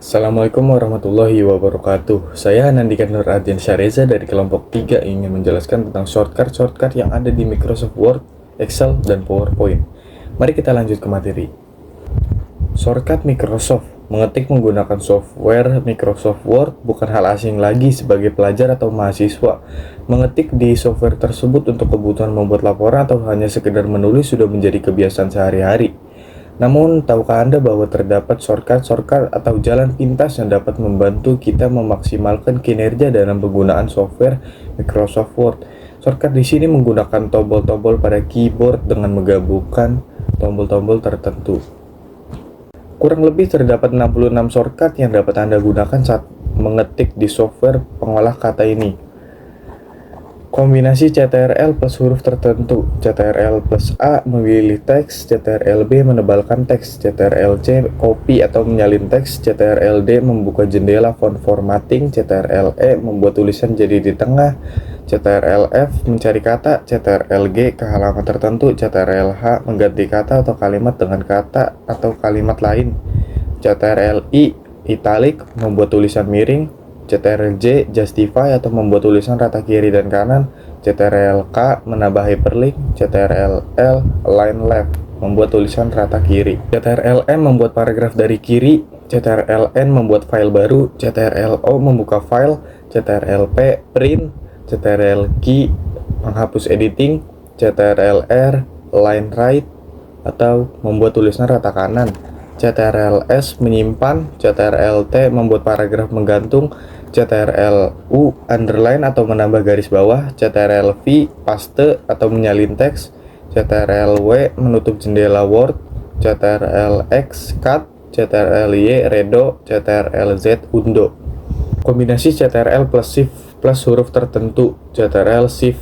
Assalamualaikum warahmatullahi wabarakatuh. Saya Nandika Nur Ardiansyah Reza dari kelompok 3 ingin menjelaskan tentang shortcut yang ada di Microsoft Word, Excel, dan PowerPoint. Mari kita lanjut ke materi. Shortcut Microsoft. Mengetik menggunakan software Microsoft Word bukan hal asing lagi sebagai pelajar atau mahasiswa. Mengetik di software tersebut untuk kebutuhan membuat laporan atau hanya sekedar menulis sudah menjadi kebiasaan sehari-hari. Namun, tahukah Anda bahwa terdapat shortcut atau jalan pintas yang dapat membantu kita memaksimalkan kinerja dalam penggunaan software Microsoft Word? Shortcut di sini menggunakan tombol-tombol pada keyboard dengan menggabungkan tombol-tombol tertentu. Kurang lebih terdapat 66 shortcut yang dapat Anda gunakan saat mengetik di software pengolah kata ini. Kombinasi CTRL plus huruf tertentu. CTRL plus A memilih teks, CTRL B menebalkan teks, CTRL C copy atau menyalin teks, CTRL D membuka jendela font formatting, CTRL E membuat tulisan jadi di tengah, CTRL F mencari kata, CTRL G ke halaman tertentu, CTRL H mengganti kata atau kalimat dengan kata atau kalimat lain, CTRL I italic membuat tulisan miring, CTRL J justify atau membuat tulisan rata kiri dan kanan, CTRL K menambah hyperlink, CTRL L align left membuat tulisan rata kiri, CTRL M membuat paragraf dari kiri, CTRL N membuat file baru, CTRL O membuka file, CTRL P print, CTRL Q menghapus editing, CTRL R align right atau membuat tulisan rata kanan, CTRL S menyimpan, CTRL T membuat paragraf menggantung, CTRL U underline atau menambah garis bawah, CTRL V paste atau menyalin teks, CTRL W menutup jendela Word, CTRL X cut, CTRL Y redo, CTRL Z undo. Kombinasi CTRL plus Shift plus huruf tertentu, CTRL Shift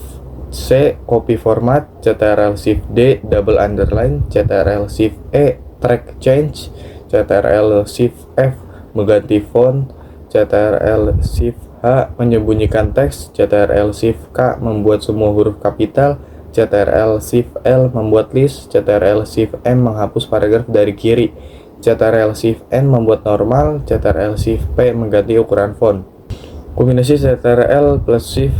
C copy format, CTRL Shift D double underline, CTRL Shift E track change, CTRL Shift F mengganti font, CTRL Shift H menyembunyikan teks, CTRL Shift K membuat semua huruf kapital, CTRL Shift L membuat list, CTRL Shift M menghapus paragraf dari kiri, CTRL Shift N membuat normal, CTRL Shift P mengganti ukuran font. Kombinasi CTRL plus Shift,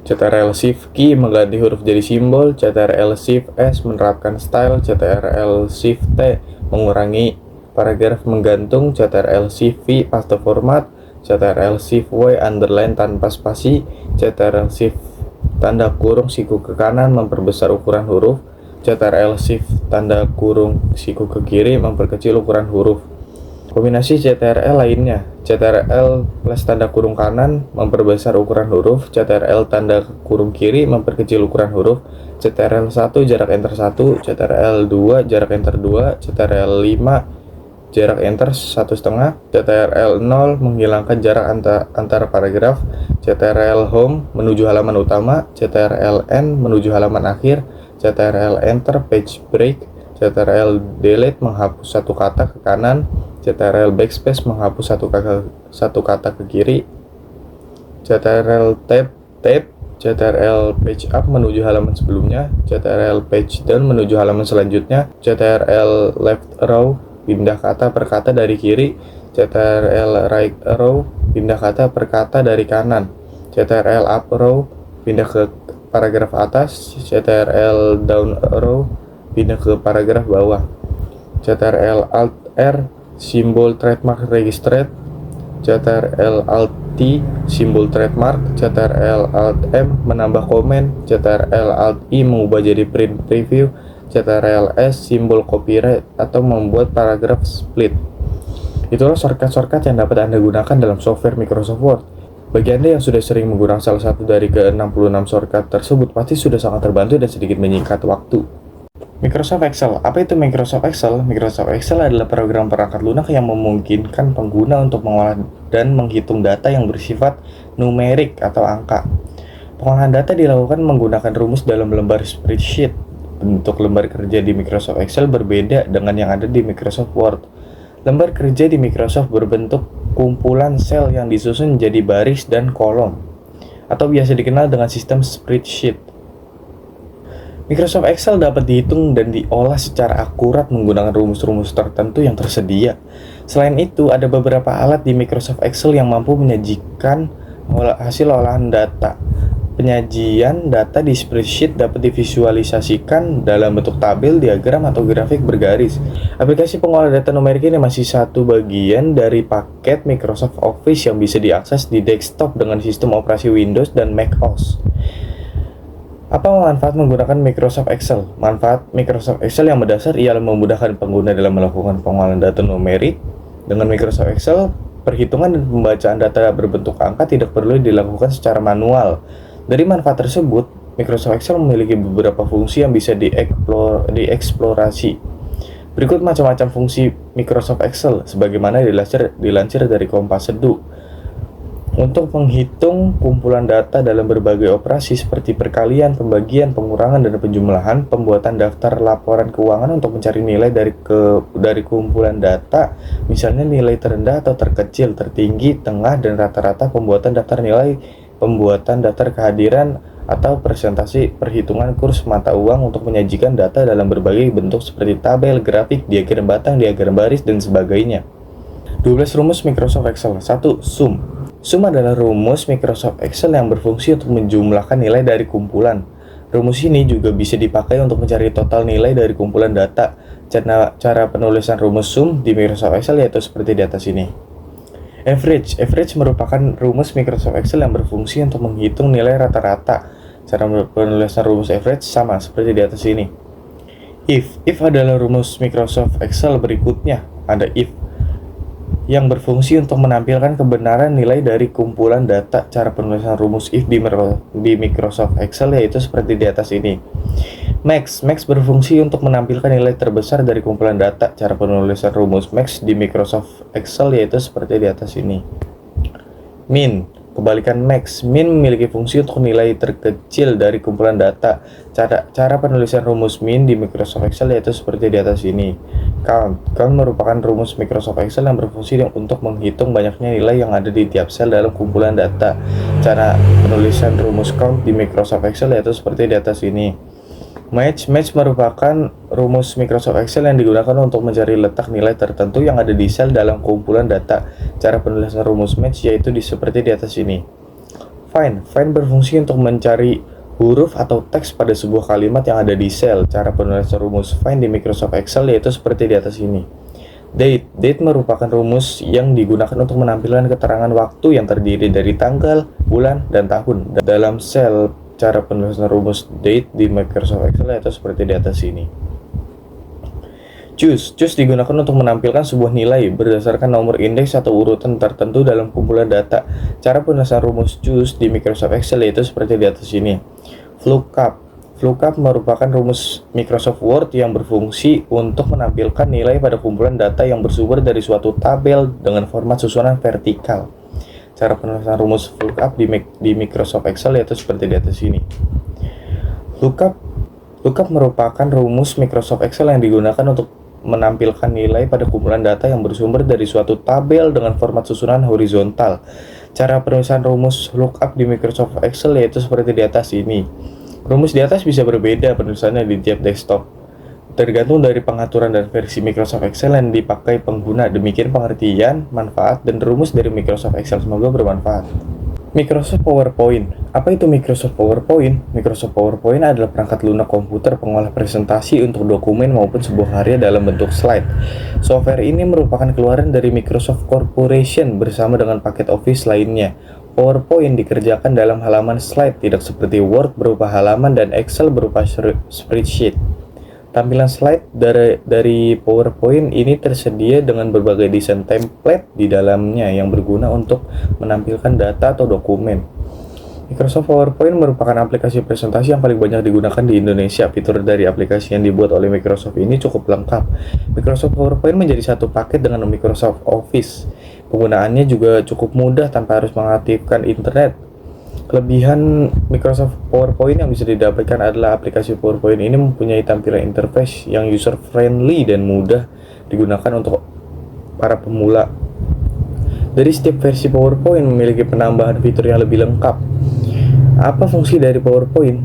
CTRL Shift Key mengganti huruf jadi simbol, CTRL Shift S menerapkan style, CTRL Shift T mengurangi paragraf menggantung, CTRL Shift V paste format, CTRL Shift W underline tanpa spasi, CTRL Shift tanda kurung siku ke kanan memperbesar ukuran huruf, CTRL Shift tanda kurung siku ke kiri memperkecil ukuran huruf. Kombinasi CTRL lainnya, CTRL plus tanda kurung kanan memperbesar ukuran huruf, CTRL tanda kurung kiri memperkecil ukuran huruf, CTRL 1 jarak enter 1, CTRL 2 jarak enter 2, CTRL 5 jarak enter 1,5, CTRL 0 menghilangkan jarak antara paragraf, CTRL home menuju halaman utama, CTRL N menuju halaman akhir, CTRL enter page break, CTRL delete menghapus satu kata ke kanan, CTRL backspace menghapus satu kata ke kiri, CTRL tab, CTRL page up menuju halaman sebelumnya, CTRL page down menuju halaman selanjutnya, CTRL left row pindah kata per kata dari kiri, CTRL right row pindah kata per kata dari kanan, CTRL up row pindah ke paragraf atas, CTRL down row pindah ke paragraf bawah, CTRL alt R simbol trademark registered, CTRL alt T simbol trademark, CTRL alt M menambah komen, CTRL alt I mengubah jadi print preview, CTRL S simbol copyright atau membuat paragraf split. Itulah shortcut yang dapat Anda gunakan dalam software Microsoft Word. Bagi Anda yang sudah sering menggunakan salah satu dari ke-66 shortcut tersebut, pasti sudah sangat terbantu dan sedikit menyingkat waktu. Microsoft Excel. Apa itu Microsoft Excel? Microsoft Excel adalah program perangkat lunak yang memungkinkan pengguna untuk mengolah dan menghitung data yang bersifat numerik atau angka. Pengolahan data dilakukan menggunakan rumus dalam lembar spreadsheet. Bentuk lembar kerja di Microsoft Excel berbeda dengan yang ada di Microsoft Word. Lembar kerja di Microsoft berbentuk kumpulan sel yang disusun jadi baris dan kolom, atau biasa dikenal dengan sistem spreadsheet. Microsoft Excel dapat dihitung dan diolah secara akurat menggunakan rumus-rumus tertentu yang tersedia. Selain itu, ada beberapa alat di Microsoft Excel yang mampu menyajikan hasil olahan data. Penyajian data di spreadsheet dapat divisualisasikan dalam bentuk tabel, diagram, atau grafik bergaris. Aplikasi pengolah data numerik ini masih satu bagian dari paket Microsoft Office yang bisa diakses di desktop dengan sistem operasi Windows dan macOS. Apa manfaat menggunakan Microsoft Excel? Manfaat Microsoft Excel yang mendasar ialah memudahkan pengguna dalam melakukan pengolahan data numerik. Dengan Microsoft Excel, perhitungan dan pembacaan data berbentuk angka tidak perlu dilakukan secara manual. Dari manfaat tersebut, Microsoft Excel memiliki beberapa fungsi yang bisa dieksplorasi. Berikut macam-macam fungsi Microsoft Excel, sebagaimana dilansir dari Kompas.edu. Untuk menghitung kumpulan data dalam berbagai operasi seperti perkalian, pembagian, pengurangan, dan penjumlahan, pembuatan daftar laporan keuangan untuk mencari nilai dari kumpulan data, misalnya nilai terendah atau terkecil, tertinggi, tengah, dan rata-rata, pembuatan daftar nilai, pembuatan daftar kehadiran, atau presentasi perhitungan kurs mata uang untuk menyajikan data dalam berbagai bentuk seperti tabel, grafik, diagram batang, diagram baris, dan sebagainya. 12 rumus Microsoft Excel. 1. Sum. Sum adalah rumus Microsoft Excel yang berfungsi untuk menjumlahkan nilai dari kumpulan. Rumus ini juga bisa dipakai untuk mencari total nilai dari kumpulan data. Cara penulisan rumus sum di Microsoft Excel yaitu seperti di atas ini. Average. Average merupakan rumus Microsoft Excel yang berfungsi untuk menghitung nilai rata-rata. Cara penulisan rumus average sama seperti di atas ini. If. If adalah rumus Microsoft Excel berikutnya. Ada if yang berfungsi untuk menampilkan kebenaran nilai dari kumpulan data. Cara penulisan rumus if di Microsoft Excel yaitu seperti di atas ini. Max. Max berfungsi untuk menampilkan nilai terbesar dari kumpulan data. Cara penulisan rumus max di Microsoft Excel yaitu seperti di atas ini. Min. Kebalikan max. Min memiliki fungsi untuk nilai terkecil dari kumpulan data. Cara penulisan rumus min di Microsoft Excel yaitu seperti di atas ini. Count. Count merupakan rumus Microsoft Excel yang berfungsi untuk menghitung banyaknya nilai yang ada di tiap sel dalam kumpulan data. Cara penulisan rumus count di Microsoft Excel yaitu seperti di atas ini. Match. Match merupakan rumus Microsoft Excel yang digunakan untuk mencari letak nilai tertentu yang ada di sel dalam kumpulan data. Cara penulisan rumus match yaitu seperti di atas ini. Find. Find berfungsi untuk mencari huruf atau teks pada sebuah kalimat yang ada di sel. Cara penulisan rumus find di Microsoft Excel yaitu seperti di atas ini. Date. Date merupakan rumus yang digunakan untuk menampilkan keterangan waktu yang terdiri dari tanggal, bulan, dan tahun dalam sel. Cara penulisan rumus date di Microsoft Excel yaitu seperti di atas ini. Choose. Choose digunakan untuk menampilkan sebuah nilai berdasarkan nomor indeks atau urutan tertentu dalam kumpulan data. Cara penulisan rumus choose di Microsoft Excel yaitu seperti di atas ini. Lookup. Lookup merupakan rumus Microsoft Word yang berfungsi untuk menampilkan nilai pada kumpulan data yang bersumber dari suatu tabel dengan format susunan vertikal. Cara penulisan rumus lookup di Microsoft Excel yaitu seperti di atas ini. Lookup merupakan rumus Microsoft Excel yang digunakan untuk menampilkan nilai pada kumpulan data yang bersumber dari suatu tabel dengan format susunan horizontal. Cara penulisan rumus lookup di Microsoft Excel yaitu seperti di atas ini. Rumus di atas bisa berbeda penulisannya di tiap desktop, tergantung dari pengaturan dan versi Microsoft Excel yang dipakai pengguna. Demikian pengertian, manfaat, dan rumus dari Microsoft Excel. Semoga bermanfaat. Microsoft PowerPoint. Apa itu Microsoft PowerPoint? Microsoft PowerPoint adalah perangkat lunak komputer pengolah presentasi untuk dokumen maupun sebuah karya dalam bentuk slide. Software ini merupakan keluaran dari Microsoft Corporation bersama dengan paket Office lainnya. PowerPoint dikerjakan dalam halaman slide, tidak seperti Word berupa halaman dan Excel berupa spreadsheet. Tampilan slide dari PowerPoint ini tersedia dengan berbagai desain template di dalamnya yang berguna untuk menampilkan data atau dokumen. Microsoft PowerPoint merupakan aplikasi presentasi yang paling banyak digunakan di Indonesia. Fitur dari aplikasi yang dibuat oleh Microsoft ini cukup lengkap. Microsoft PowerPoint menjadi satu paket dengan Microsoft Office. Penggunaannya juga cukup mudah tanpa harus mengaktifkan internet. Kelebihan Microsoft PowerPoint yang bisa didapatkan adalah aplikasi PowerPoint ini mempunyai tampilan interface yang user-friendly dan mudah digunakan untuk para pemula. Dari setiap versi PowerPoint memiliki penambahan fitur yang lebih lengkap. Apa fungsi dari PowerPoint?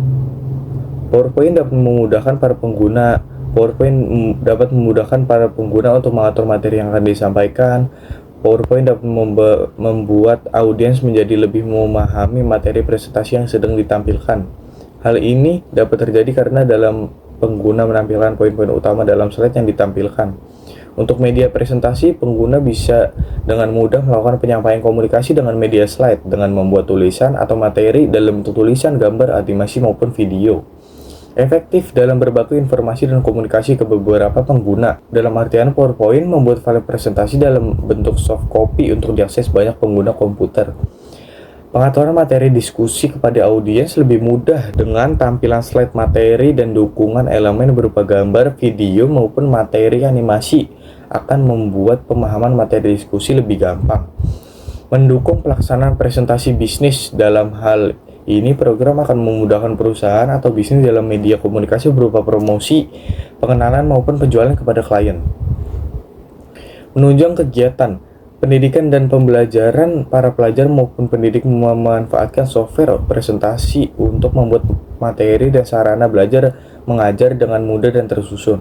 PowerPoint dapat memudahkan para pengguna PowerPoint dapat memudahkan para pengguna untuk mengatur materi yang akan disampaikan. PowerPoint dapat membuat audiens menjadi lebih memahami materi presentasi yang sedang ditampilkan. Hal ini dapat terjadi karena dalam pengguna menampilkan poin-poin utama dalam slide yang ditampilkan. Untuk media presentasi, pengguna bisa dengan mudah melakukan penyampaian komunikasi dengan media slide dengan membuat tulisan atau materi dalam bentuk tulisan, gambar, animasi maupun video. Efektif dalam berbagi informasi dan komunikasi ke beberapa pengguna. Dalam artian PowerPoint membuat file presentasi dalam bentuk soft copy untuk diakses banyak pengguna komputer. Pengaturan materi diskusi kepada audiens lebih mudah dengan tampilan slide materi dan dukungan elemen berupa gambar, video, maupun materi animasi akan membuat pemahaman materi diskusi lebih gampang. Mendukung pelaksanaan presentasi bisnis. Dalam hal ini, program akan memudahkan perusahaan atau bisnis dalam media komunikasi berupa promosi, pengenalan, maupun penjualan kepada klien. Menunjang kegiatan pendidikan dan pembelajaran. Para pelajar maupun pendidik memanfaatkan software presentasi untuk membuat materi dan sarana belajar mengajar dengan mudah dan tersusun.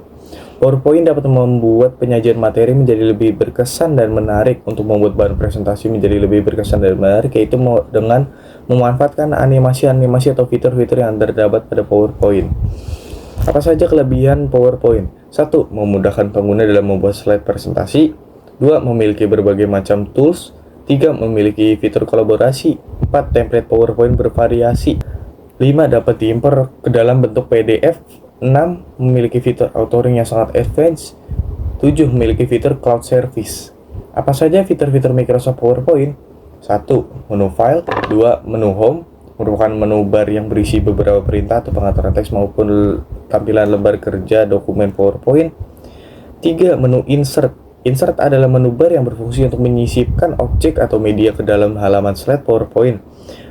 PowerPoint dapat membuat penyajian materi menjadi lebih berkesan dan menarik. Untuk membuat bahan presentasi menjadi lebih berkesan dan menarik, yaitu dengan memanfaatkan animasi-animasi atau fitur-fitur yang terdapat pada PowerPoint. Apa saja kelebihan PowerPoint? 1. Memudahkan pengguna dalam membuat slide presentasi. 2. Memiliki berbagai macam tools. 3. Memiliki fitur kolaborasi. 4. Template PowerPoint bervariasi. 5. Dapat diimpor ke dalam bentuk PDF. 6. Memiliki fitur authoring yang sangat advance. 7. Memiliki fitur cloud service. Apa saja fitur-fitur Microsoft PowerPoint? 1. Menu file. 2. Menu home, merupakan menu bar yang berisi beberapa perintah atau pengaturan teks maupun tampilan lembar kerja dokumen PowerPoint. 3. Menu insert. Insert adalah menu bar yang berfungsi untuk menyisipkan objek atau media ke dalam halaman slide PowerPoint.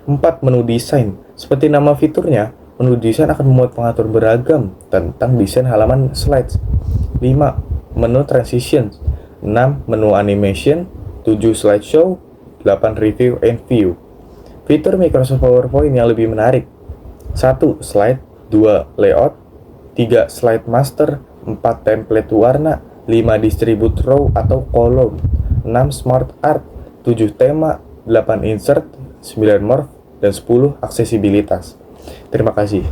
4. Menu desain. Seperti nama fiturnya, menu desain akan memuat pengatur beragam tentang desain halaman slides. 5. Menu transition. 6. Menu animation. 7. Slideshow. 8. Review and view. Fitur Microsoft PowerPoint yang lebih menarik. 1. Slide. 2. Layout. 3. Slide master. 4. Template warna. 5. Distribute row atau kolom. 6. Smart art. 7. Tema. 8. Insert. 9. Morph. Dan 10. Aksesibilitas. Terima kasih.